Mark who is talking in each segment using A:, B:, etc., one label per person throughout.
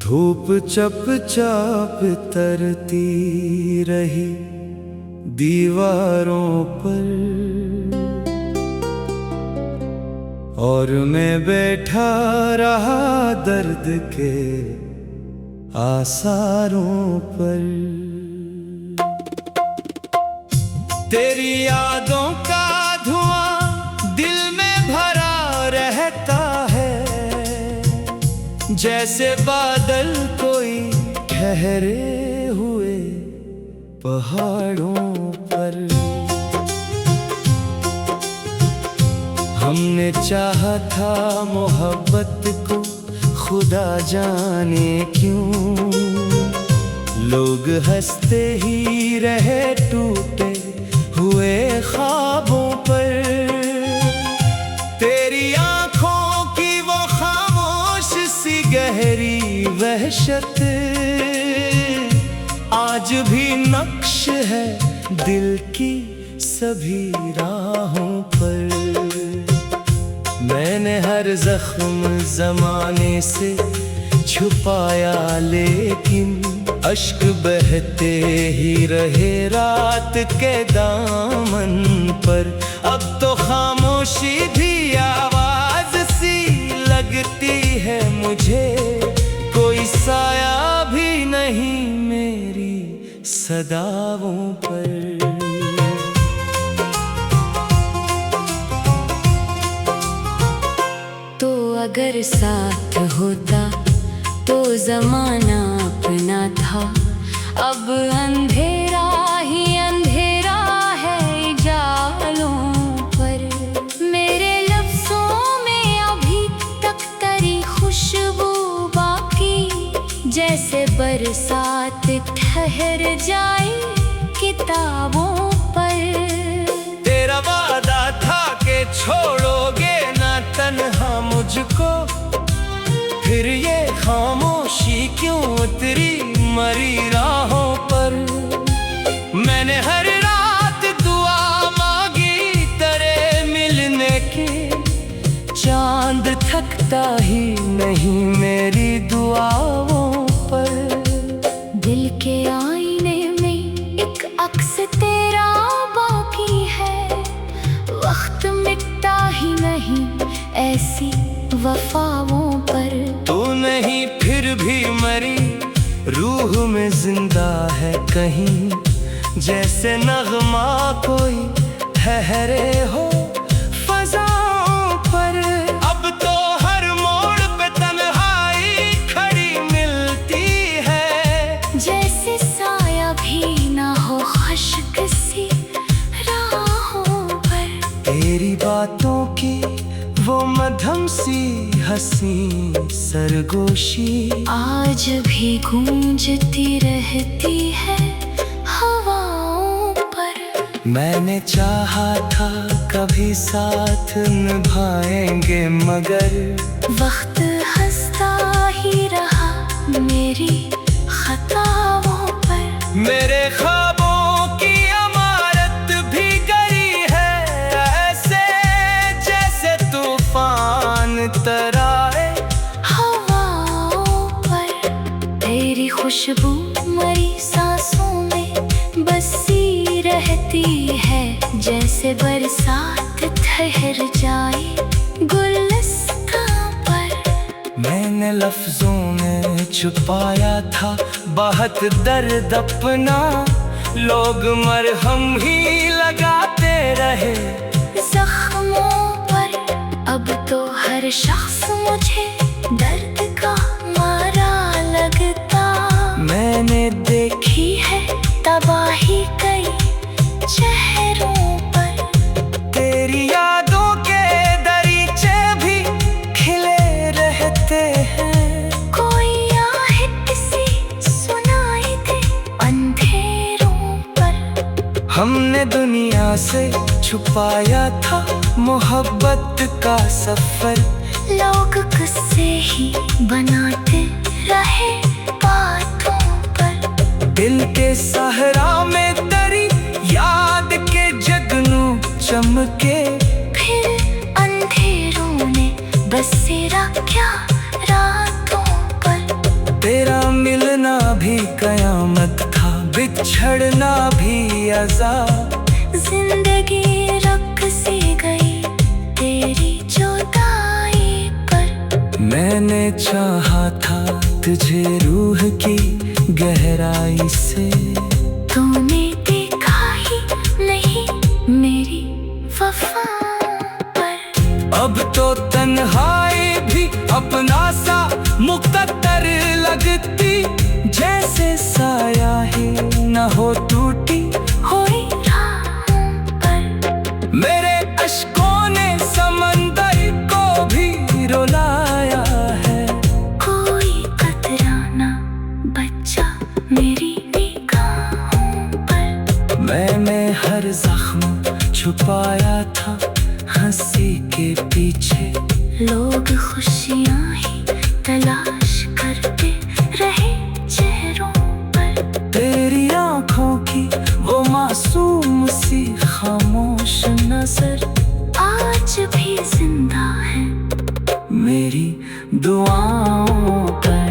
A: धूप चप चाप तरती रही दीवारों पर, और मैं बैठा रहा दर्द के आसारों पर। तेरी यादों का धुआं दिल में भरा रहता है, जैसे बादल कोई ठहरे हुए पहाड़ों पर। हमने चाहा था मोहब्बत को, खुदा जाने क्यों लोग हंसते ही रहे टूटे हुए ख्वाबों पर। तेरी आंखों की वो खामोश सी गहरी वहशत आज भी नक्श है दिल की सभी राहों पर। मैंने हर जख्म ज़माने से छुपाया, लेकिन अश्क बहते ही रहे रात के दामन पर। अब तो खामोशी भी आवाज सी लगती है मुझे, कोई साया भी नहीं मेरी सदाओं पर।
B: तो अगर साथ होता तो ज़माना अपना था, अब अंधेरा ही अंधेरा है जालों पर। मेरे लफ्ज़ों में अभी तक तेरी खुशबू बाकी, जैसे बरसात ठहर जाए किताबों पर।
A: तेरा वादा था कि छोड़ोगे ना तन्हा मुझको, फिर ये खामोशी क्यों उतरी मरी राहों पर। मैंने हर रात दुआ मांगी तेरे मिलने की, चांद थकता ही नहीं मेरी दुआओं पर।
B: दिल के आईने में एक अक्स तेरा बाकी है, वक्त मिटता ही नहीं ऐसी वफाओं पर।
A: तू नहीं फिर भी मरी, रूह में जिंदा है कहीं, जैसे नगमा कोई ठहरे हो फज़ाओं पर। अब तो हर मोड़ पे तन्हाई खड़ी मिलती है,
B: जैसे साया भी ना हो खुश्क सी राहों पर।
A: तेरी बातों की वो मध्यम सी हंसी सरगोशी
B: आज भी गूंजती रहती है हवाओं पर।
A: मैंने चाहा था कभी साथ निभाएंगे, मगर
B: वक्त हंसता ही रहा मेरी खताओं पर।
A: मेरे ख्वाबों की इमारत भी गिरी है ऐसे, जैसे तूफान तराए
B: हवाओं पर। तेरी खुशबू मरी सांसों में बसी रहती है, जैसे बरसात ठहर जाए गुलस्तां पर।
A: मैंने लफ्जों में छुपाया था बहुत दर्द अपना, लोग मरहम ही लगाते रहे
B: जख्मों पर। अब तो हर शख्स मुझे दर्द का मारा लगता।
A: मैंने
B: देखी है तबाही कई चेहरों पर।
A: तेरी यादों के दरीचे भी खिले रहते हैं,
B: कोई आहट सी सुनाई दे अंधेरों पर।
A: हमने दुनिया से छुपाया था मोहब्बत का सफर।
B: लोग किस्से ही बनाते रहे बातों पर।
A: दिल के सहरा में तेरी याद के जगनू चमके,
B: फिर अंधेरों ने बसेरा क्या रातों पर।
A: तेरा तेरा मिलना भी कयामत था, बिछड़ना भी अज़ाब।
B: जिंदगी रख सी गई तेरी जुदाई पर।
A: मैंने चाहा था तुझे रूह की गहराई से,
B: तूने देखा ही नहीं मेरी वफा पर।
A: अब तो तन्हाई भी अपना सा मुकद्दर लगती, जैसे साया ही न हो टूटी
B: हुई राहों पर।
A: मेरे अश्कों ने समंदर को भी रुलाया है।
B: कोई कतरा ना बचा मेरी निगाहों पर।
A: मैंने हर जख्म छुपाया था हंसी के पीछे।
B: लोग खुशियाँ ही तलाश करते रहे चेहरों पर।
A: तेरी आंखों की वो मासूम सी खामोश नजर
B: आज भी जिंदा है
A: मेरी दुआओं पर।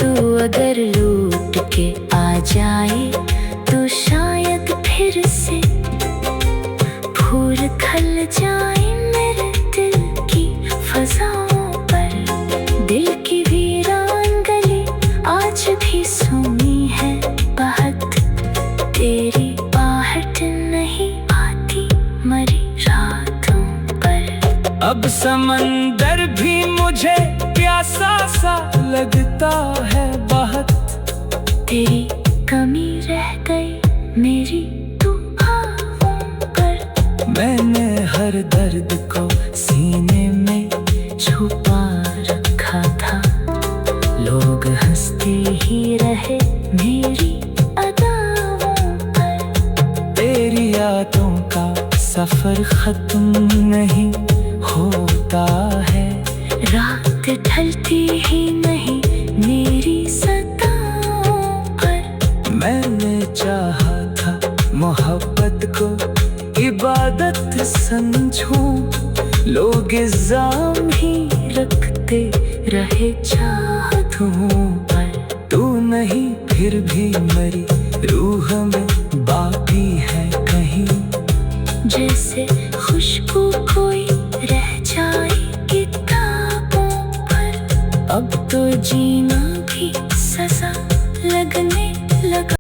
B: तू अगर लूट के आ जाए तो शायद फिर से फूल खिल जाए मेरे दिल की फजाओं पर। दिल की वीरान गली आज भी सुनी है बहुत, तेरी आहट नहीं आती मरी रातों पर।
A: अब समंदर भी मुझे प्यासा सा लगता है बहुत।
B: तेरी कमी रह गई मेरी दुआओं पर।
A: मैंने हर दर्द को सीने में छुपा रखा था। लोग हंसते ही रहे मेरी अदाओं पर। तेरी यादों का सफर खत्म नहीं होता है।
B: रात ढलती ही नहीं मेरी सताओं पर।
A: मैंने चाहा था मोहब्बत को इबादत समझूं। लोग इल्जाम ही रखते रहे चाहतों पर। तू नहीं फिर भी मेरी रूह में बाकी है कहीं।
B: जैसे खुशबू कोई रह जाए किताबों पर।
A: अब तो
B: जीना भी सजा लगने लगा।